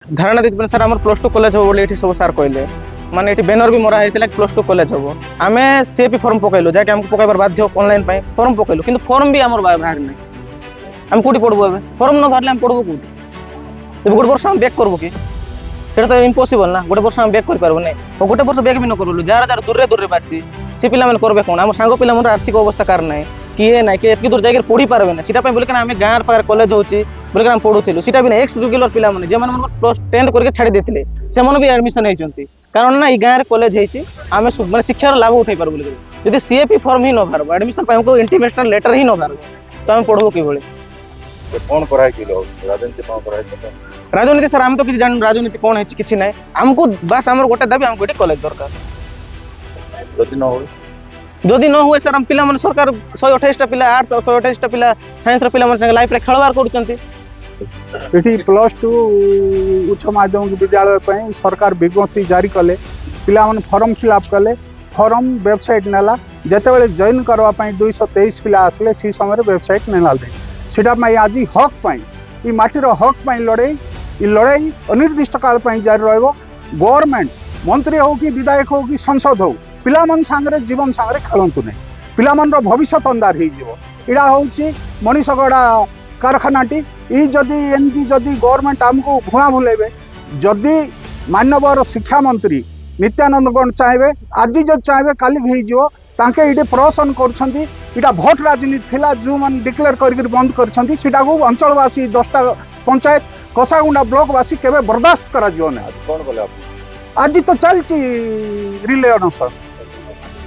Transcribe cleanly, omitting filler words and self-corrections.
धारणा देते सर आम प्लस टू कॉलेज हो बोले सब सार कहले माने ये बैनर भी मरा है प्लस टू कॉलेज हम आम सी भी फॉर्म पकईलु जैक आमको पकड़ बाध्य ऑनलाइन फॉर्म पकईलु कि फॉर्म भी आम बाहर ना आम कौटी पढ़बू ए फॉर्म न बाहर पढ़बू कौटी गोटे वर्ष आम बैक करबू कि तो इम्पॉसिबल ना गोटे वर्ष आम बैक कर नहीं गोटे वर्ष बैक भी न करूँ जार जार दूर दूर बाची से पिला करेंगे कौन आम सांग पिला आर्थिक अवस्था कार ना किए ना किए दूर जाकर पढ़ी पारे ना सीटा बोलिक आम गाँव पाखे कॉलेज होची बोलिक आम पढ़ुलू सीटा भी एक्स रेगुलर पिला जो प्लस 10 करके छाड़ी देते से भी एडमिशन होती कारण ना ये गाँव कॉलेज आम मैं शिक्षार लाभ उठे पार जब सीएपी फॉर्म ही न बाहर एडमिशन हमको इंटीमेशनल लेटर ही न बाहर तो आम पढ़ू कि कौन राजनीति कौन राजनीति सर आम तो किसी जान राजनीति कौन है किसी ना आमको बस आम गोटे दाबी आमको ये कॉलेज दरकार जदि न हुए सर हम पिला मन सरकार 128 पिला 8 128 पिला साइंस पिला मन लाइफ रे खेलवार करूचंती ये प्लस टू उच्च माध्यमिक विद्यालय पर सरकार विज्ञप्ति जारी कले पिला मन फॉर्म फिलअप कले फॉर्म वेबसाइट नेला जिते बड़े जॉइन करवाई 223 पिला आसले सी समय वेबसाइट नेला सीटा आज हक पाई ये माटीर हक पाई लड़ाई ये लड़ाई अनिर्दिष्ट काल जारी रहिबो गवर्नमेंट मंत्री हो कि विधायक हो कि संसद हो पिला मन सांगरे जीवन सांगरे खेलतु नहीं पिला मन रो भविष्य अंधार हो इड़ा होची मनीष गड़ा कारखानाटी ई जदि एमती जदि गवर्नमेंट आमको भुआ भुलेबे जदि माननीय शिक्षा मंत्री नित्यानंद गौड़ चाहे आज जब चाहे काली भी हो तांके इटे प्रहसन करछंती इटा भोट राजनीति थिला जो मन डिक्लेयर करके बंद करछंती सीटा को अंचलवासी 10टा पंचायत कसागुंडा ब्लॉकवासी केबे बर्दाश्त करा जियो ना कौन बोले आज तो चलती रिले अनुसार